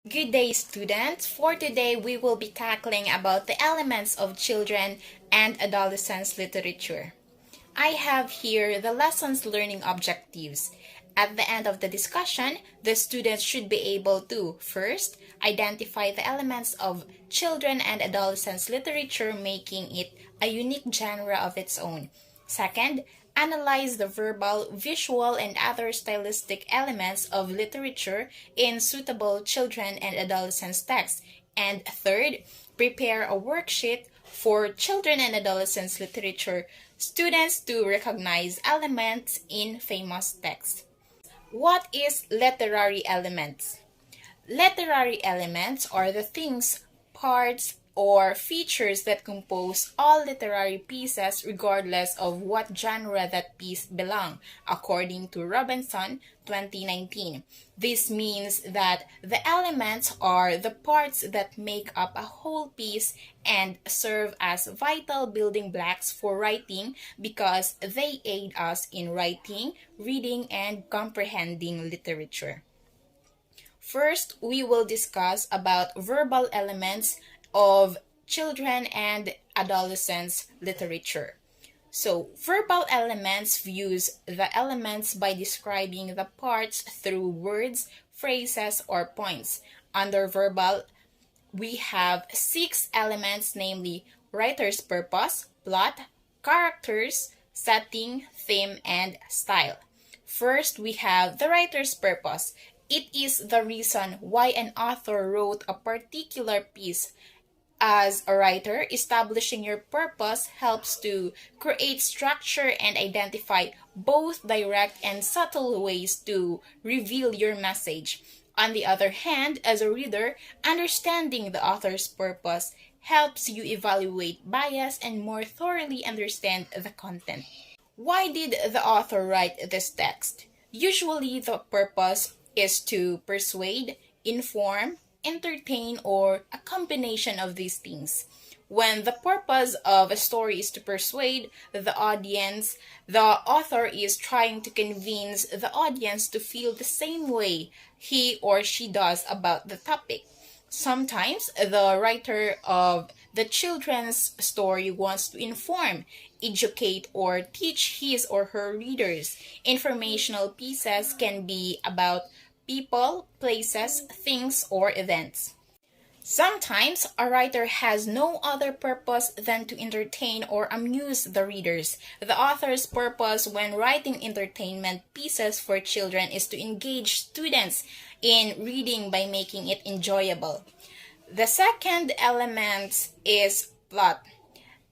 Good day, students. For today, we will be tackling about the elements of children and adolescents literature. I have here the lessons learning objectives. At the end of the discussion, the students should be able to, first, identify the elements of children and adolescents literature, making it a unique genre of its own. Second, analyze the verbal, visual, and other stylistic elements of literature in suitable children and adolescents texts. And third, prepare a worksheet for children and adolescents literature students to recognize elements in famous texts. What is literary elements? Literary elements are the things, parts, or features that compose all literary pieces regardless of what genre that piece belong, according to Robinson 2019. This means that the elements are the parts that make up a whole piece and serve as vital building blocks for writing because they aid us in writing, reading, and comprehending literature. First, we will discuss about verbal elements of children and adolescents literature. So, verbal elements views the elements by describing the parts through words, phrases, or points. Under verbal, we have 6 elements, namely writer's purpose, plot, characters, setting, theme, and style. First, we have the writer's purpose. It is the reason why an author wrote a particular piece. As a writer, establishing your purpose helps to create structure and identify both direct and subtle ways to reveal your message. On the other hand, as a reader, understanding the author's purpose helps you evaluate bias and more thoroughly understand the content. Why did the author write this text? Usually, the purpose is to persuade, inform, entertain, or a combination of these things. When the purpose of a story is to persuade the audience, the author is trying to convince the audience to feel the same way he or she does about the topic. Sometimes the writer of the children's story wants to inform, educate, or teach his or her readers. Informational pieces can be about people, places, things, or events. Sometimes a writer has no other purpose than to entertain or amuse the readers. The author's purpose when writing entertainment pieces for children is to engage students in reading by making it enjoyable. The second element is plot.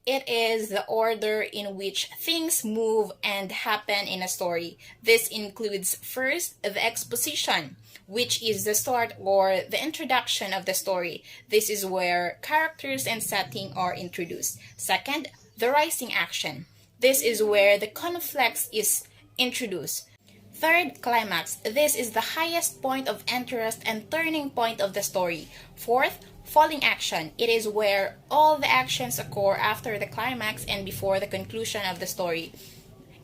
It is the order in which things move and happen in a story. This includes first the exposition, which is the start or the introduction of the story. This is where characters and setting are introduced. Second, the rising action. This is where the conflict is introduced. Third, climax. This is the highest point of interest and turning point of the story. Fourth, falling action. It is where all the actions occur after the climax and before the conclusion of the story.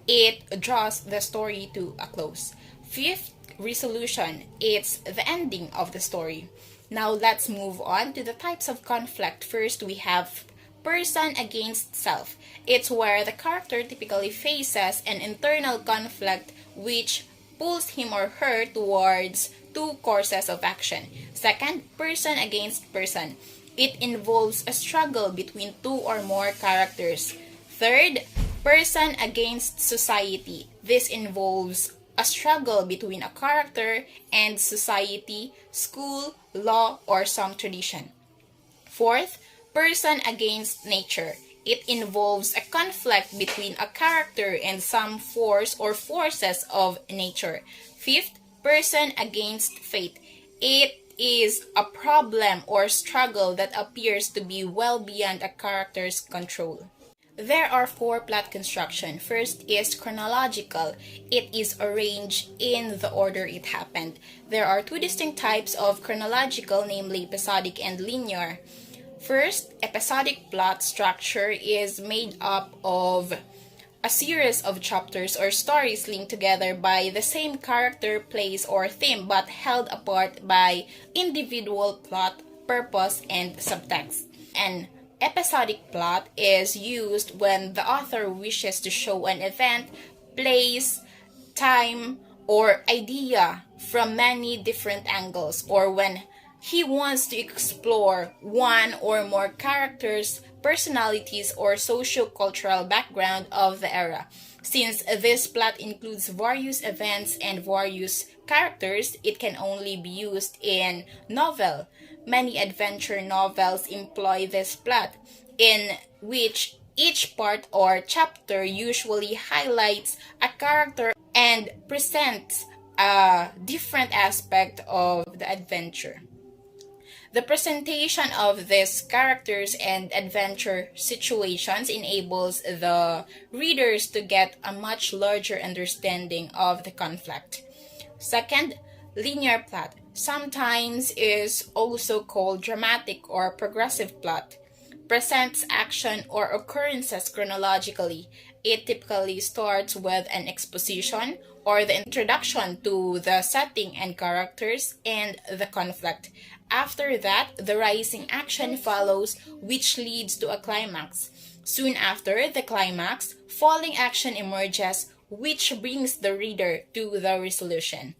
It draws the story to a close. Fifth, resolution. It's the ending of the story. Now let's move on to the types of conflict. First, we have person against self. It's where the character typically faces an internal conflict which pulls him or her towards two courses of action. Second, person against person. It involves a struggle between two or more characters. Third, person against society. This involves a struggle between a character and society, school, law, or some tradition. Fourth, person against nature. It involves a conflict between a character and some force or forces of nature. Fifth, person against fate. It is a problem or struggle that appears to be well beyond a character's control. There are 4 plot construction. First is chronological. It is arranged in the order it happened. There are 2 distinct types of chronological, namely episodic and linear. First, episodic plot structure is made up of a series of chapters or stories linked together by the same character, place, or theme but held apart by individual plot, purpose, and subtext. An episodic plot is used when the author wishes to show an event, place, time, or idea from many different angles, or when he wants to explore one or more characters, personalities, or socio-cultural background of the era. Since this plot includes various events and various characters, it can only be used in novel. Many adventure novels employ this plot, in which each part or chapter usually highlights a character and presents a different aspect of the adventure. The presentation of these characters and adventure situations enables the readers to get a much larger understanding of the conflict. Second, linear plot sometimes is also called dramatic or progressive plot. Presents action or occurrences chronologically. It typically starts with an exposition or the introduction to the setting and characters and the conflict. After that, the rising action follows, which leads to a climax. Soon after the climax, falling action emerges, which brings the reader to the resolution.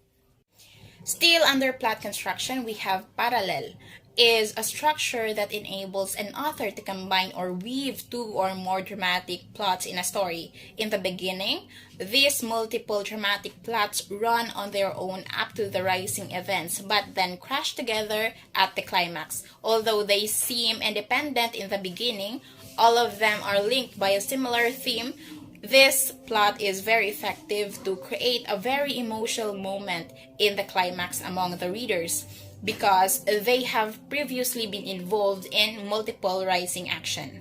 Still under plot construction, we have parallel, is a structure that enables an author to combine or weave two or more dramatic plots in a story. In the beginning, these multiple dramatic plots run on their own up to the rising events, but then crash together at the climax. Although they seem independent in the beginning, all of them are linked by a similar theme. This plot is very effective to create a very emotional moment in the climax among the readers because they have previously been involved in multiple rising action.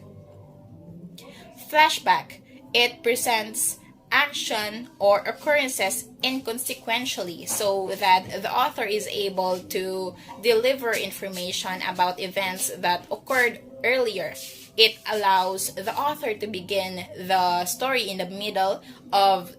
Flashback. It presents action or occurrences inconsequentially so that the author is able to deliver information about events that occurred earlier. It allows the author to begin the story in the middle of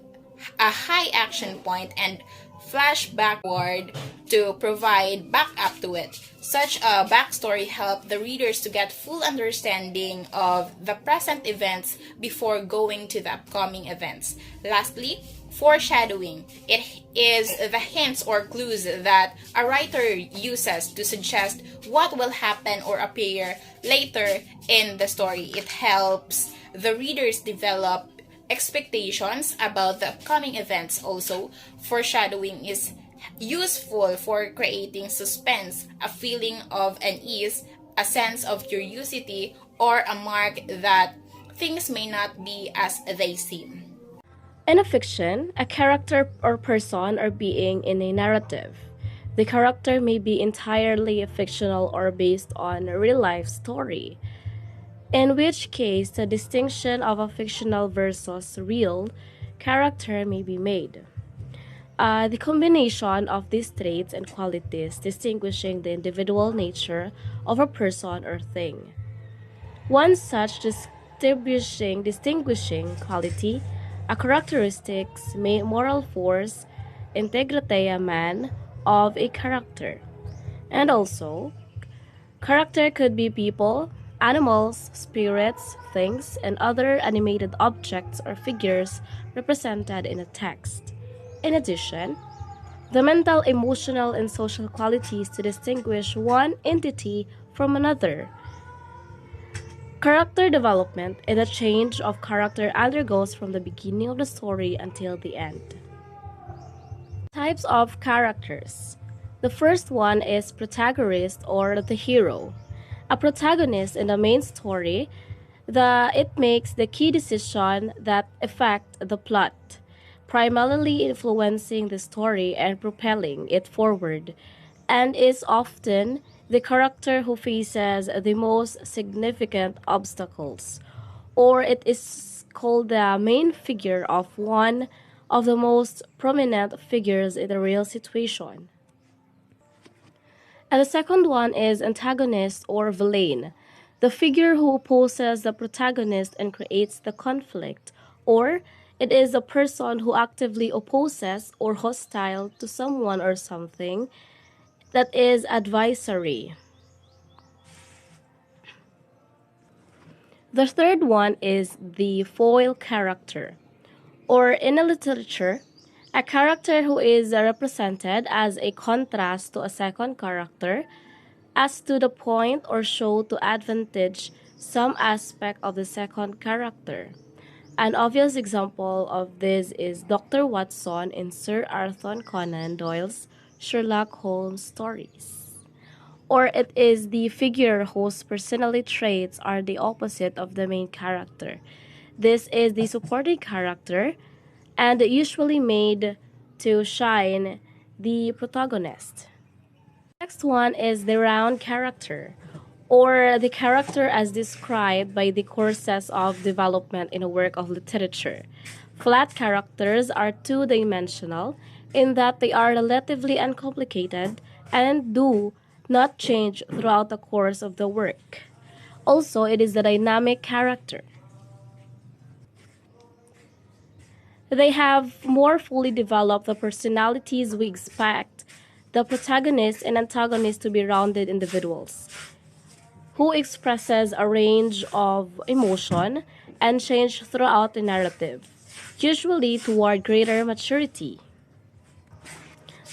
a high action point and flash backward to provide backup to it. Such a backstory helps the readers to get full understanding of the present events before going to the upcoming events. Lastly, foreshadowing. It is the hints or clues that a writer uses to suggest what will happen or appear later in the story. It helps the readers develop expectations about the upcoming events. Also, foreshadowing is useful for creating suspense, a feeling of unease, a sense of curiosity, or a mark that things may not be as they seem. In a fiction, a character or person or being in a narrative. The character may be entirely fictional or based on a real life story, in which case the distinction of a fictional versus real character may be made. The combination of these traits and qualities distinguishing the individual nature of a person or thing. One such distinguishing quality, a characteristics, moral force, integrity man of a character. And also, character could be people, animals, spirits, things, and other animated objects or figures represented in a text. In addition, the mental, emotional, and social qualities to distinguish one entity from another. Character development is a change of character undergoes from the beginning of the story until the end. Types of characters. The first one is protagonist or the hero. A protagonist in the main story, it makes the key decision that affect the plot, primarily influencing the story and propelling it forward, and is often the character who faces the most significant obstacles, or it is called the main figure of one of the most prominent figures in a real situation. And the second one is antagonist or villain, the figure who opposes the protagonist and creates the conflict Or it is a person who actively opposes or hostile to someone or something that is advisory. The third one is the foil character, or in a literature, a character who is represented as a contrast to a second character, as to the point or show to advantage some aspect of the second character. An obvious example of this is Dr. Watson in Sir Arthur Conan Doyle's Sherlock Holmes stories. Or it is the figure whose personality traits are the opposite of the main character. This is the supporting character and usually made to shine the protagonist. Next one is the round character, or the character as described by the courses of development in a work of literature. Flat characters are two-dimensional in that they are relatively uncomplicated and do not change throughout the course of the work. Also, it is the dynamic character. They have more fully developed the personalities we expect the protagonist and antagonist to be rounded individuals who expresses a range of emotion and change throughout the narrative, usually toward greater maturity.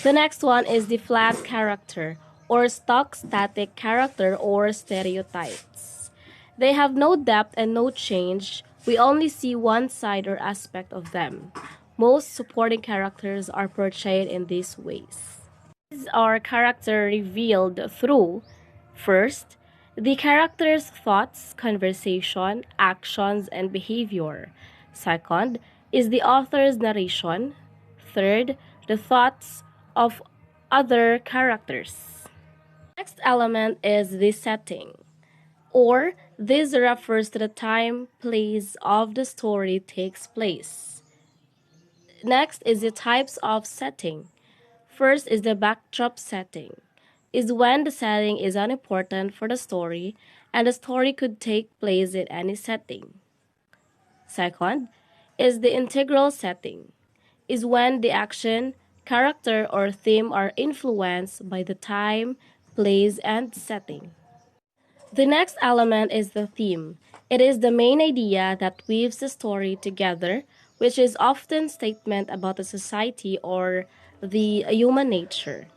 The next one is the flat character, or stock static character, or stereotypes. They have no depth and no change. We only see one side or aspect of them. Most supporting characters are portrayed in these ways. These are character revealed through, first, the character's thoughts, conversation, actions, and behavior. Second is the author's narration. Third, the thoughts of other characters. Next element is the setting, or this refers to the time, place of the story takes place. Next is the types of setting. First is the backdrop setting, is when the setting is unimportant for the story and the story could take place in any setting. Second is the integral setting, is when the action, character, or theme are influenced by the time, place, and setting. The next element is the theme. It is the main idea that weaves the story together, which is often statement about the society or the human nature.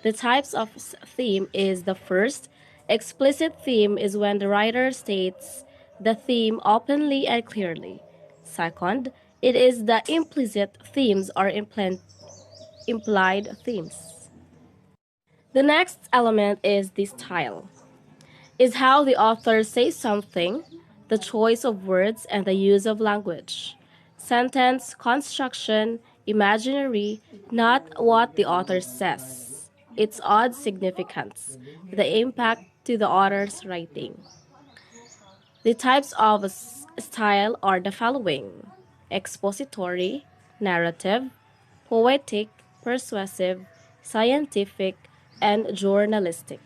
The types of theme is the first. Explicit theme is when the writer states the theme openly and clearly. Second, it is the implicit themes or implied themes. The next element is the style, is how the author says something, the choice of words and the use of language. Sentence construction, imaginary, not what the author says. Its odd significance, the impact to the author's writing. The types of style are the following: expository, narrative, poetic, persuasive, scientific, and journalistic.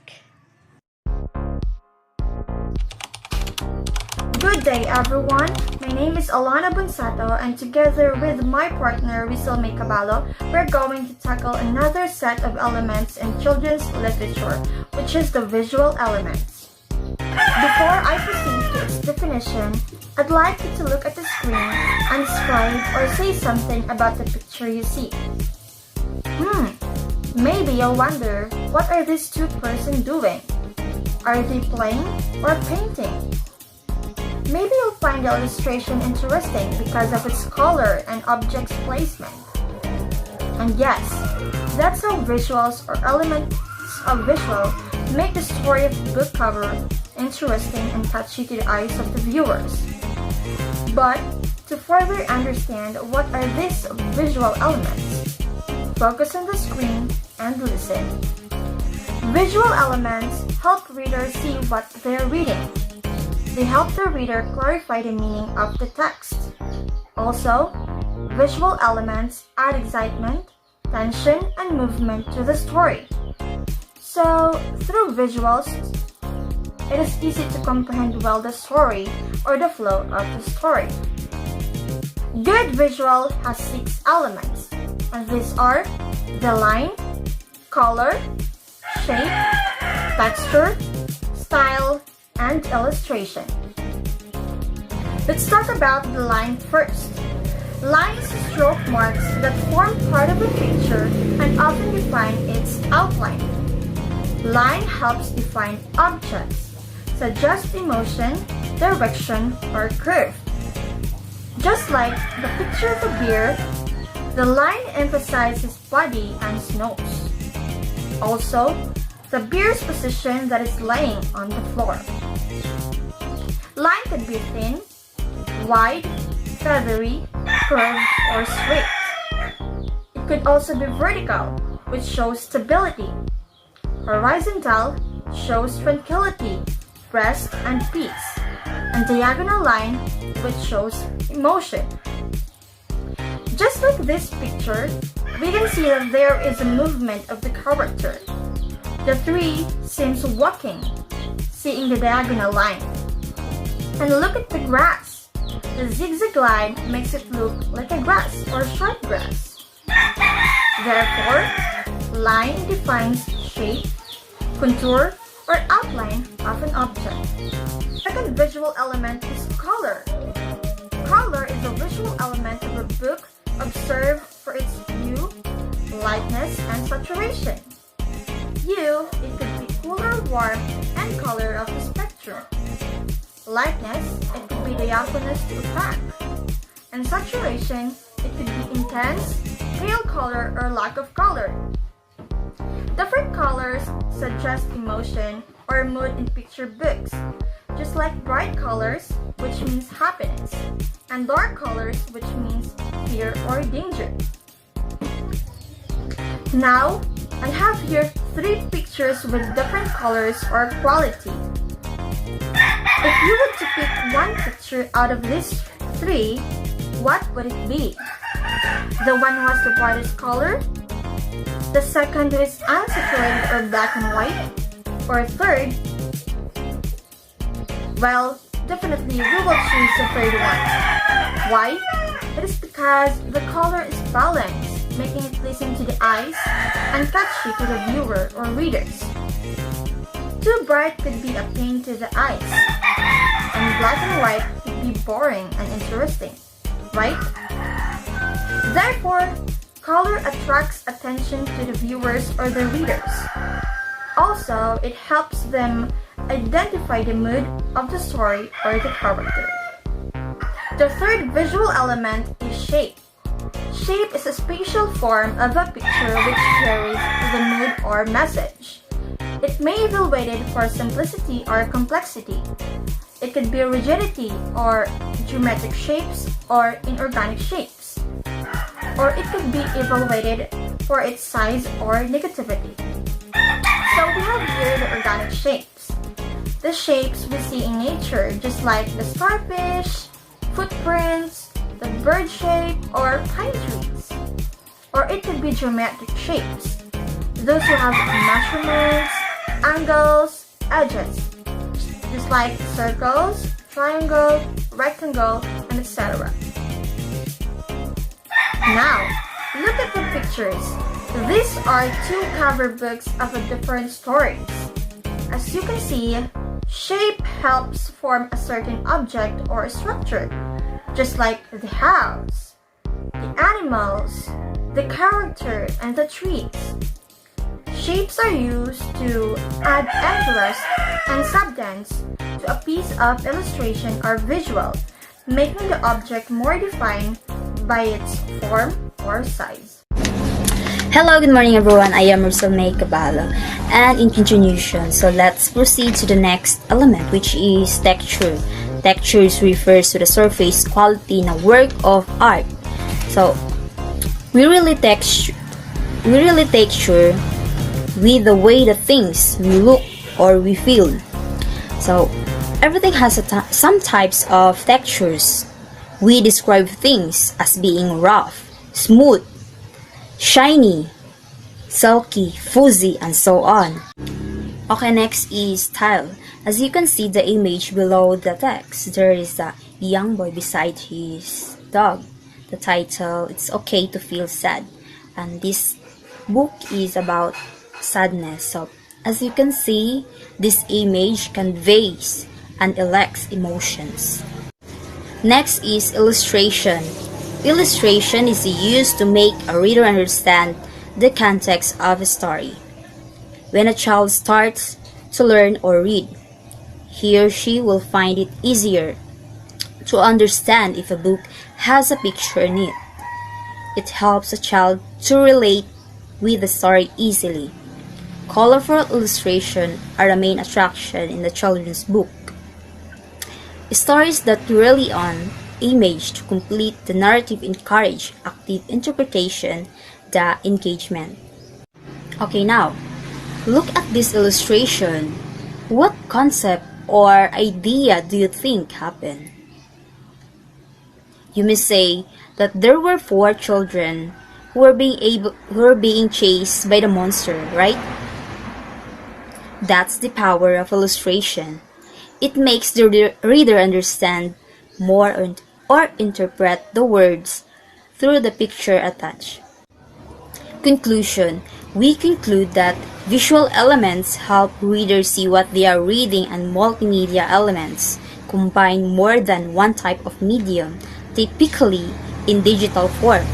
Good day, everyone. My name is Alana Bonsato, and together with my partner Rizal May Caballo, we're going to tackle another set of elements in children's literature, which is the visual elements. Before I proceed to its definition, I'd like you to look at the screen and describe or say something about the picture you see. Maybe you'll wonder, what are these two persons doing? Are they playing or painting? Maybe you'll find the illustration interesting because of its color and object's placement. And yes, that's how visuals or elements of visual make the story of the book cover interesting and catchy to the eyes of the viewers. But to further understand what are these visual elements, focus on the screen and listen. Visual elements help readers see what they're reading. They help the reader clarify the meaning of the text. Also, visual elements add excitement, tension, and movement to the story. So, through visuals, it is easy to comprehend well the story or the flow of the story. Good visual has 6 elements, and these are the line, color, shape, texture, style, and illustration. Let's talk about the line first. Lines are stroke marks that form part of a picture and often define its outline. Line helps define objects, suggest emotion, direction, or curve. Just like the picture of a bear, the line emphasizes body and nose. Also, the bear's position that is laying on the floor. Line could be thin, wide, feathery, curved, or straight. It could also be vertical, which shows stability. Horizontal shows tranquility, rest, and peace. And diagonal line, which shows emotion. Just like this picture, we can see that there is a movement of the character. The tree seems walking, seeing the diagonal line. And look at the grass. The zigzag line makes it look like a grass or short grass. Therefore, line defines shape, contour, or outline of an object. Second visual element is color. Color is a visual element of a book observed for its hue, lightness, and saturation. Hue, it could be cooler, warm, and color of the spectrum. Lightness, it could be diaphanous to opaque. And saturation, it could be intense, pale color, or lack of color. Different colors suggest emotion or mood in picture books, just like bright colors, which means happiness, and dark colors, which means fear or danger. Now, I have here 3 pictures with different colors or quality. If you were to pick one picture out of these 3, what would it be? The one who has the brightest color? The second who is unsaturated or black and white? Or third? Well, definitely we will choose the third one. Why? It is because the color is balanced, making it pleasing to the eyes and catchy to the viewer or readers. Too bright could be a pain to the eyes, and black and white could be boring and interesting, right? Therefore, color attracts attention to the viewers or the readers. Also, it helps them identify the mood of the story or the character. The third visual element is shape. Shape is a spatial form of a picture which carries the mood or message. It may be evaluated for simplicity or complexity. It could be rigidity or geometric shapes or inorganic shapes. Or it could be evaluated for its size or negativity. So we have here the organic shapes. The shapes we see in nature, just like the starfish, footprints, the bird shape, or pine trees. Or it could be geometric shapes. Those who have measurements, angles, edges, just like circles, triangle, rectangle, and etc. Now, look at the pictures. These are 2 cover books of different stories. As you can see, shape helps form a certain object or structure, just like the house, the animals, the character, and the trees. Shapes are used to add interest and substance to a piece of illustration or visual, making the object more defined by its form or size. Hello, good morning everyone. I am May Caballo and in continuation, so let's proceed to the next element, which is texture. Textures refers to the surface quality in a work of art. So we really texture with the way the things we look or we feel. So everything has some types of textures. We describe things as being rough, smooth, shiny, silky, fuzzy, and so on. Okay, next is style. As you can see the image below the text, there is a young boy beside his dog. the title, It's Okay to Feel Sad. And this book is about sadness. So, as you can see, this image conveys and elects emotions. Next is illustration. Illustration is used to make a reader understand the context of a story. When a child starts to learn or read, he or she will find it easier to understand if a book has a picture in it. It helps a child to relate with the story easily. Colorful illustrations are a main attraction in the children's book. Stories that rely on image to complete the narrative encourage active interpretation, the engagement. Okay, now, look at this illustration. What concept or idea do you think happened? You may say that there were 4 children who were being chased by the monster, right? That's the power of illustration. It makes the reader understand more or interpret the words through the picture attached. Conclusion. We conclude that visual elements help readers see what they are reading, and multimedia elements combine more than one type of medium, typically in digital form,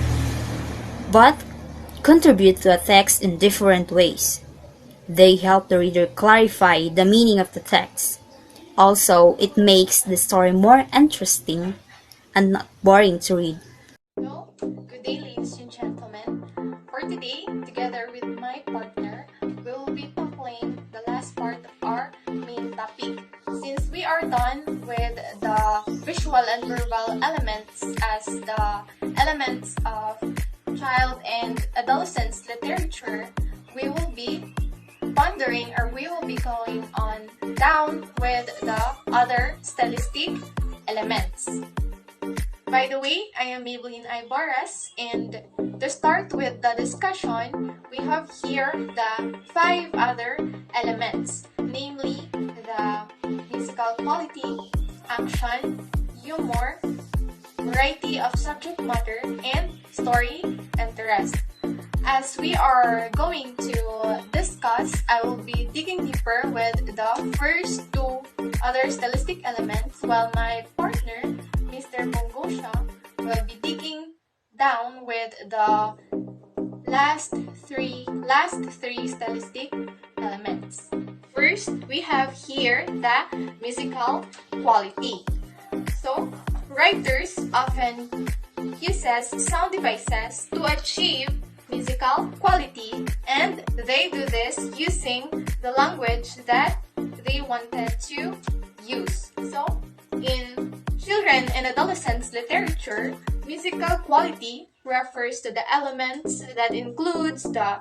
but contribute to a text in different ways. They help the reader clarify the meaning of the text. Also, it makes the story more interesting and not boring to read. So, good day, ladies and gentlemen. For today, together with my partner, we will be tackling the last part of our main topic. Since we are done with the visual and verbal elements as the elements of child and adolescents literature, we will be pondering, or we will be going on down with the other stylistic elements. By the way, I am Maybelline Ibarras, and to start with the discussion, we have here the 5 other elements, namely the musical quality, action, humor, variety of subject matter, and story interest. As we are going to discuss, I will be digging deeper with the first 2 other stylistic elements, while my partner, Mr. Bongosha, will be digging down with the last three stylistic elements. First, we have here the musical quality. So, writers often uses sound devices to achieve musical quality, and they do this using the language that they wanted to use. So, in children and adolescents literature, musical quality refers to the elements that includes the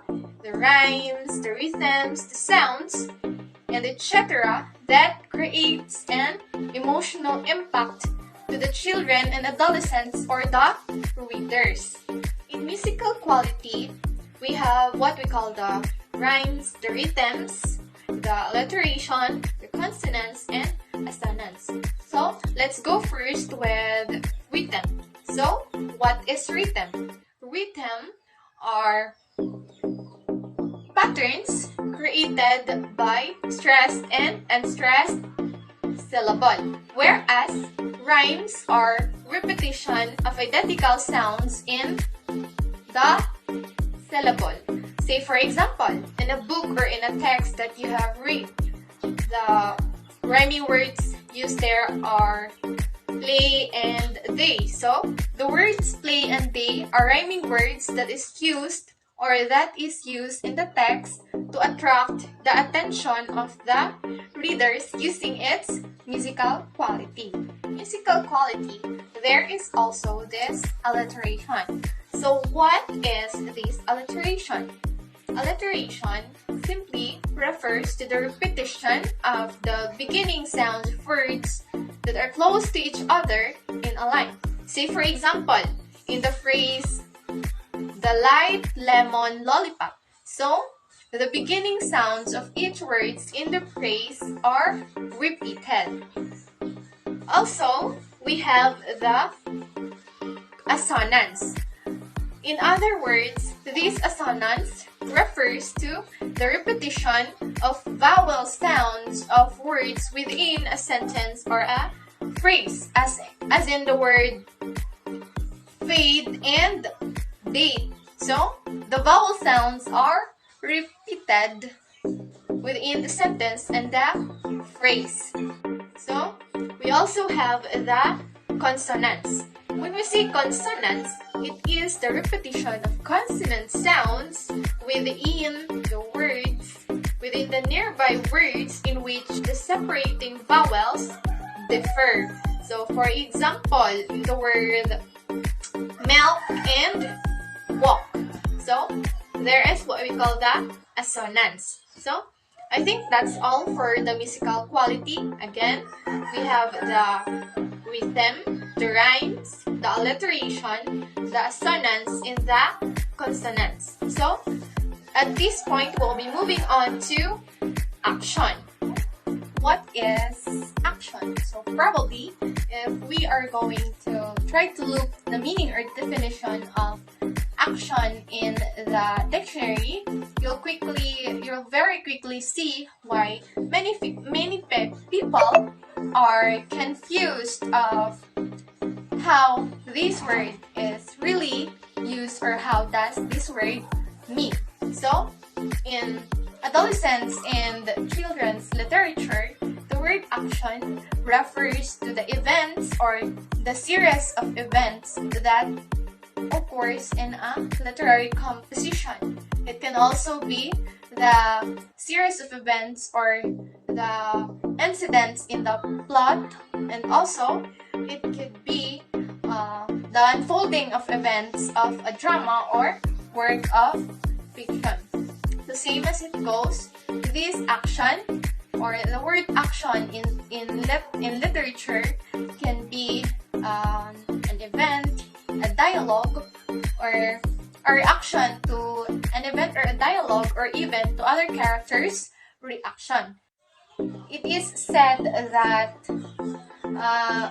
rhymes, the rhythms, the sounds, and etc. that creates an emotional impact to the children and adolescents or the readers. In musical quality, we have what we call the rhymes, the rhythms, the alliteration, the consonants, and assonance. So, let's go first with rhythm. So, what is rhythm? Rhythm are patterns created by stressed and unstressed syllable, whereas rhymes are repetition of identical sounds in the syllable. Say for example, in a book or in a text that you have read, the rhyming words used there are play and day. So, the words play and day are rhyming words that is used in the text to attract the attention of the readers using its musical quality. Musical quality, there is also this alliteration. So what is this alliteration? Alliteration simply refers to the repetition of the beginning sound of words that are close to each other in a line. Say for example, in the phrase, the light lemon lollipop. So, the beginning sounds of each words in the phrase are repeated. Also, we have the assonance. In other words, this assonance refers to the repetition of vowel sounds of words within a sentence or a phrase, as in the word fade and date. So, the vowel sounds are repeated within the sentence and the phrase. So, we also have the consonants. When we say consonants, it is the repetition of consonant sounds within the words, within the nearby words in which the separating vowels differ. So, for example, in the word milk and walk. So, there is what we call the assonance. So, I think that's all for the musical quality. Again, we have the rhythm, the rhymes, the alliteration, the assonance, and the consonants. So, at this point, we'll be moving on to action. What is action? So probably, if we are going to try to look the meaning or definition of action in the dictionary, you'll very quickly see why many people are confused of how this word is really used or how does this word mean. So, in adolescents and children's literature, the word action refers to the events or the series of events that occurs in a literary composition. It can also be the series of events or the incidents in the plot, and also it could be the unfolding of events of a drama or work of fiction. The same as it goes, this action or the word action in literature can be an event, a dialogue, or a reaction to an event or a dialogue, or even to other characters' reaction. It is said that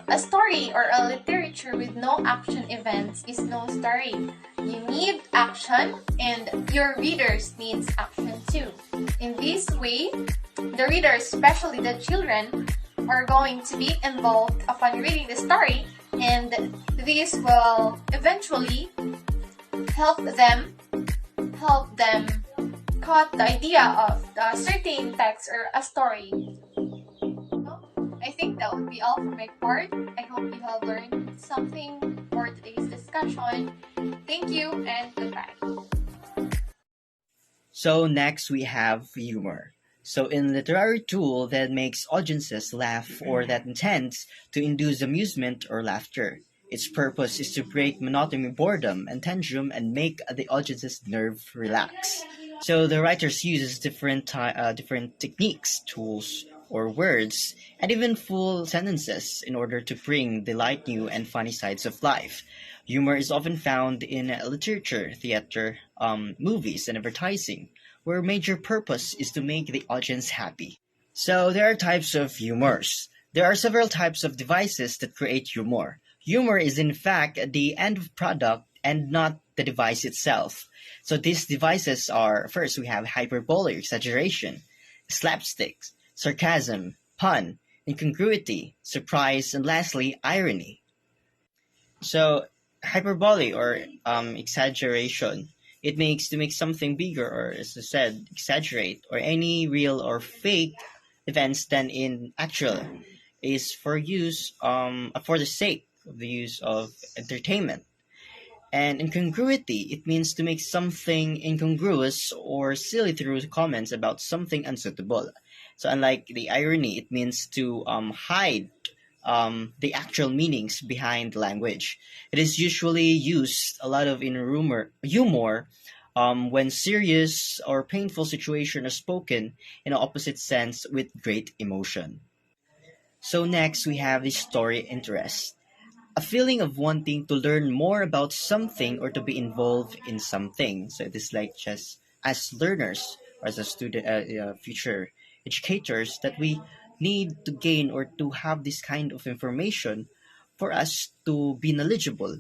a story or a literature with no action events is no story. You need action, and your readers needs action too. In this way, the readers, especially the children, are going to be involved upon reading the story, and this will eventually help them caught the idea of the certain text or a story. So, I think that would be all for my part. I hope you have learned something for today's discussion. Thank you and goodbye. So next we have humor. So in literary tool that makes audiences laugh or that intends to induce amusement or laughter. Its purpose is to break monotony, boredom, and tension and make the audience's nerve relax. So the writers uses different techniques, tools, or words, and even full sentences in order to bring the light, new, and funny sides of life. Humor is often found in literature, theater, movies, and advertising, where major purpose is to make the audience happy. So there are types of humors. There are several types of devices that create humor. Humor is in fact the end product and not the device itself. So these devices are, first we have hyperbole, exaggeration, slapstick, sarcasm, pun, incongruity, surprise, and lastly, irony. So hyperbole or exaggeration, it makes to make something bigger or, as I said, exaggerate or any real or fake events than in actual is for the sake of the use of entertainment. And incongruity, it means to make something incongruous or silly through comments about something unsuitable. So unlike the irony, it means to hide the actual meanings behind language. It is usually used a lot of in humor when serious or painful situation are spoken in an opposite sense with great emotion. So next we have the story interest, a feeling of wanting to learn more about something or to be involved in something. So it is like just as learners or as a student, future educators, that we need to gain or to have this kind of information for us to be knowledgeable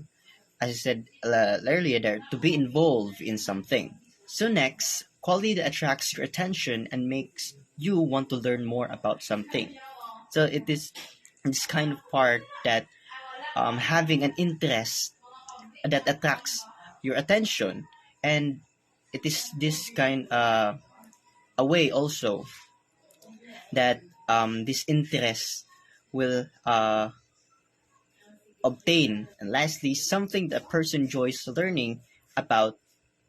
as I said earlier there, to be involved in something. So next, quality that attracts your attention and makes you want to learn more about something. So it is this kind of part that having an interest that attracts your attention, and it is this kind a way also that this interest will obtain. And lastly, something that a person enjoys learning about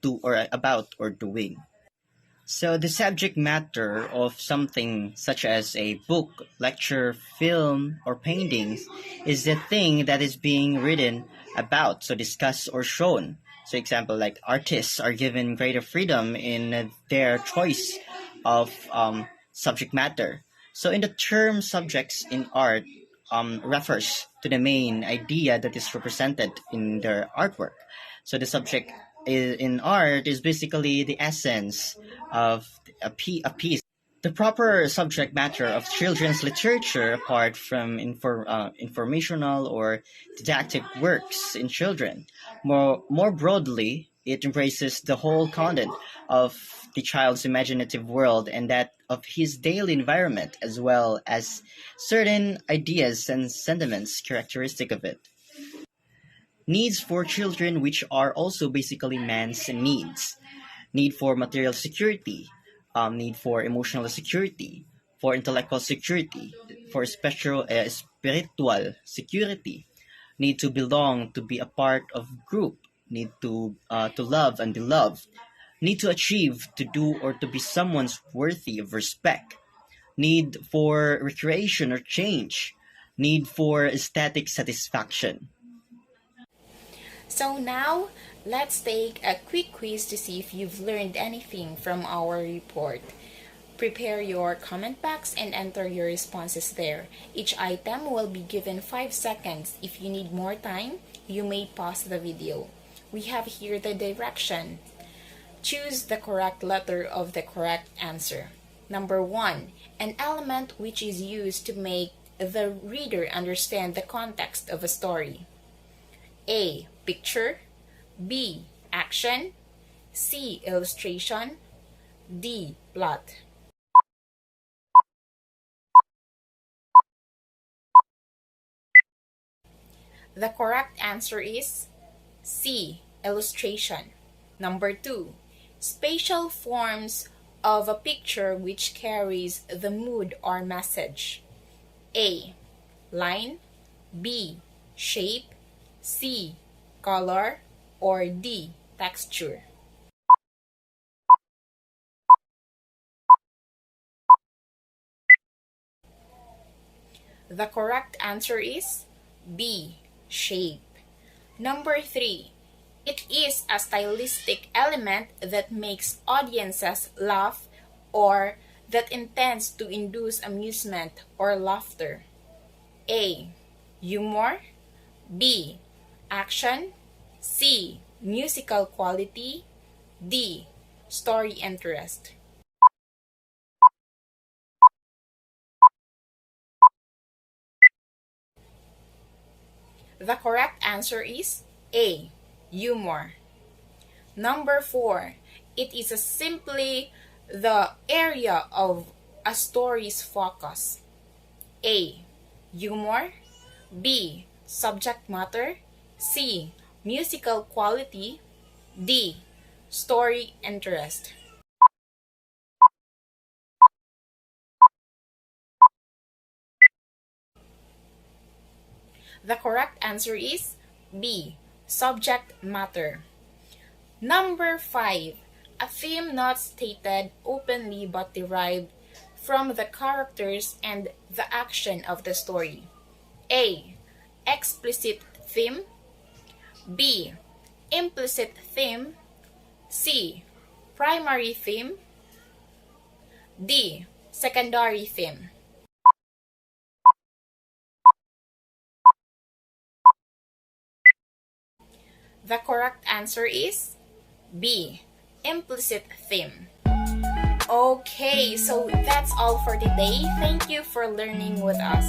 or doing. So the subject matter of something such as a book, lecture, film, or paintings is the thing that is being written about, so discussed or shown. So example, like artists are given greater freedom in their choice of subject matter. So in the term subjects in art refers to the main idea that is represented in their artwork. So the subject in art is basically the essence of a piece. The proper subject matter of children's literature, apart from informational or didactic works in children, more broadly, it embraces the whole content of the child's imaginative world and that of his daily environment, as well as certain ideas and sentiments characteristic of it. Needs for children, which are also basically man's needs: need for material security, need for emotional security, for intellectual security, for spiritual security, need to belong, to be a part of group, need to love and be loved, need to achieve, to do or to be someone's worthy of respect, need for recreation or change, need for aesthetic satisfaction. So now, let's take a quick quiz to see if you've learned anything from our report. Prepare your comment box and enter your responses there. Each item will be given 5 seconds. If you need more time, you may pause the video. We have here the direction. Choose the correct letter of the correct answer. Number 1, an element which is used to make the reader understand the context of a story. A. Picture. B. Action. C. Illustration. D. Plot. The correct answer is C. Illustration. Number 2. Spatial forms of a picture which carries the mood or message. A. Line. B. Shape. C. Color. Or D. Texture. The correct answer is B. Shape. Number 3. It is a stylistic element that makes audiences laugh or that intends to induce amusement or laughter. A. Humor. B. Action. C. Musical quality. D. Story interest. The correct answer is A. Humor. Number 4. It is simply the area of a story's focus. A. Humor. B. Subject matter. C. Musical quality. D. Story interest. The correct answer is B. Subject matter. Number 5. A theme not stated openly but derived from the characters and the action of the story. A. Explicit theme. B. Implicit theme. C. Primary theme. D. Secondary theme. The correct answer is B. Implicit theme. Okay, so that's all for today. Thank you for learning with us.